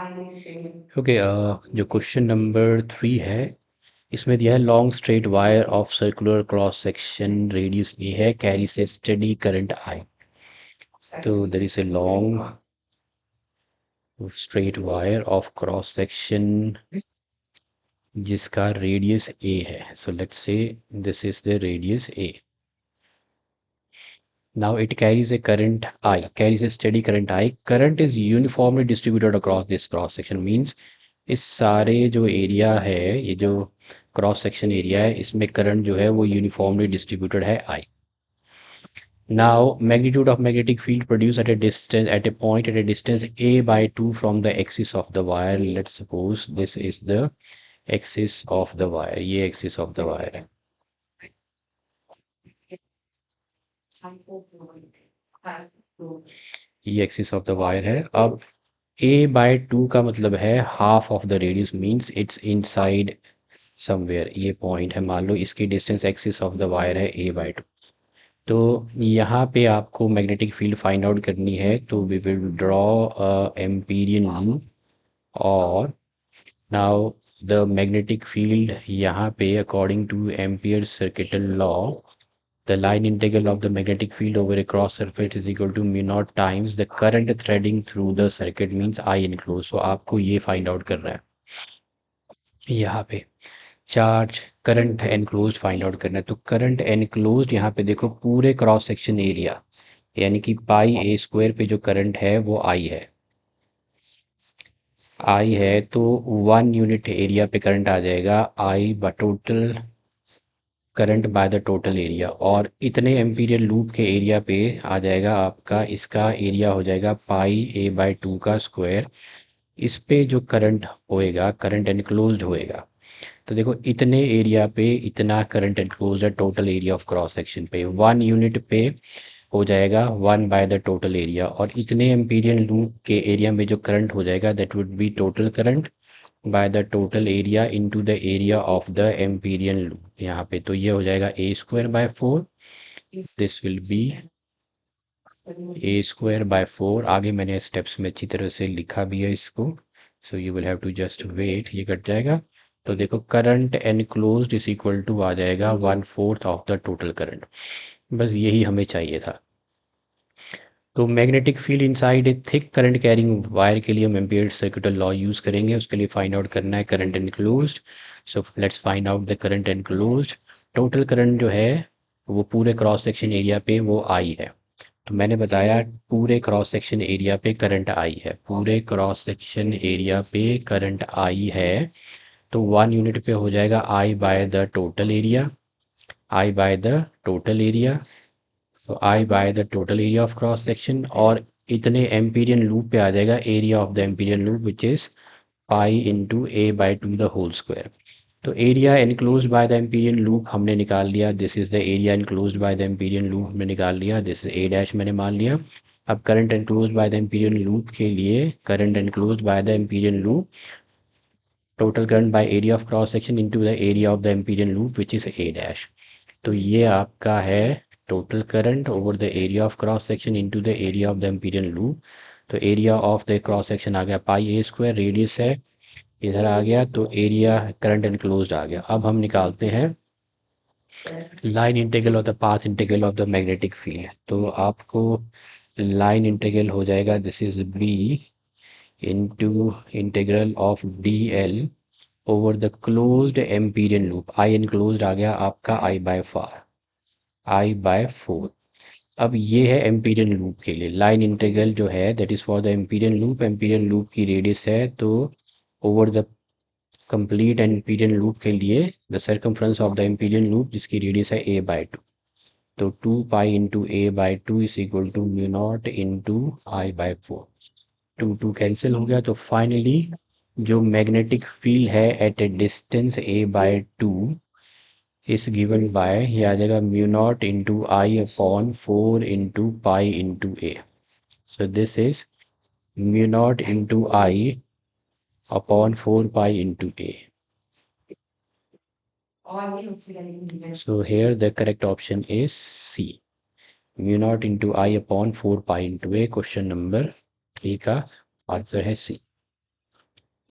Okay, जो question number 3 है इसमें दिया है long straight wire of circular cross section radius a है carries steady current I. तो there is a long straight wire of cross section जिसका radius a है। So let's say this is the radius a. Now it carries a current I, carries a steady current I. Current is uniformly distributed across this cross section. Means इस सारे जो area है, ये जो cross section area है, इसमें current जो है वो यूनिफॉर्मली डिस्ट्रीब्यूटेड है I. Now magnitude of magnetic field produced at a distance, at a point at a distance a by 2 from the axis of the wire. Let's suppose this is the axis of the wire, ये axis of the wire है। ये axis of the wire है। अब a by 2 का मतलब है half of the radius, means it's inside somewhere. ये point है, मान लो इसकी distance axis of the wire है a बाय 2। तो यहाँ पे आपको मैग्नेटिक फील्ड फाइंड आउट करनी है, तो we will draw Amperian loop. और नाउ द मैग्नेटिक फील्ड यहाँ पे according to Ampere circuital law, the line integral of the magnetic field over a cross surface is equal to mu naught times the current threading through the circuit means I enclosed। so आपको ये find out करना है, यहाँ पे charge current enclosed find out करना है। तो current enclosed यहाँ पे देखो पूरे क्रॉस सेक्शन एरिया यानी कि पाई ए स्क्वायर पे जो करंट है वो आई है। आई है तो 1 यूनिट एरिया पे करंट आ जाएगा I by total current by the total area. और इतने एम्पीरियल लूप के एरिया पे आ जाएगा आपका, इसका एरिया हो जाएगा पाई ए बाय 2 का स्क्वायर। इस पे जो करंट होएगा, करंट एनक्लोज्ड होएगा। तो देखो इतने एरिया पे इतना करंट एनक्लोज्ड है total area of cross section पे, 1 यूनिट पे हो जाएगा 1 बाय द टोटल एरिया। और इतने एम्पीरियल लूप के एरिया में जो करंट हो जाएगा that would be total current by the total area into the area of the Amperian loop यहाँ पे। तो ये हो जाएगा a square by 4, this will be a square by 4। आगे मैंने स्टेप्स में अच्छी तरह से लिखा भी है इसको, so you will have to just wait, ये कट जाएगा। तो देखो current enclosed is equal to आ जाएगा 1/4 ऑफ द टोटल करंट। बस यही हमें चाहिए था। तो magnetic field inside a thick current carrying wire के लिए हम एम्पियर सर्किटल लॉ यूज करेंगे। उसके लिए फाइंड आउट करना है current enclosed. So let's find out the current enclosed. Total current जो है वो पूरे क्रॉस सेक्शन एरिया पे वो आई है। तो मैंने बताया पूरे क्रॉस सेक्शन एरिया पे करंट आई है, पूरे क्रॉस सेक्शन एरिया पे करंट आई है। तो 1 यूनिट पे हो जाएगा I by the total area, I by the total area. तो I by the total area of cross section, और इतने एम्पीरियन लूप पे आ जाएगा area of the Amperian loop which is pi into a by 2 the whole square. तो area enclosed by the Amperian loop हमने निकाल लिया, this is the area enclosed by the Amperian loop हमने निकाल लिया, दिस इज ए डैश मैंने मान लिया। अब current enclosed by the Amperian loop के लिए, current enclosed by the Amperian loop, total current by area of cross section into the area of the Amperian loop which is a dash. तो ये आपका है total current over the area of cross section into the area of the Amperian loop. तो area of the cross section आ गया pi ए square, radius है इधर आ गया, तो एरिया करंट एनक्लोज्ड आ गया। अब हम निकालते हैं line integral of the path integral of the magnetic field. तो आपको लाइन इंटीग्रल हो जाएगा, this is B into integral of d l over the closed Amperian loop. I enclosed आ गया आपका आई बाय 4। अब ये है एम्पीरियन लूप के लिए लाइन इंटीग्रल जो है that is for the Amperian loop. Amperian loop की रेडियस है, तो over the complete Amperian loop के लिए the circumference of the Amperian loop जिसकी रेडियस है a बाय 2। तो 2 pi into a by 2 is equal to mu naught into I by 4। 2 cancel हो गया। तो फाइनली जो मैग्नेटिक फील्ड है at a distance a by 2 is given bye, ये आ जाएगा mu naught into I upon 4 into pi into A. So this is mu naught into I upon 4 pi into A. So here the correct option is C, mu naught into I upon 4 pi into A। Question number 3 का answer है C।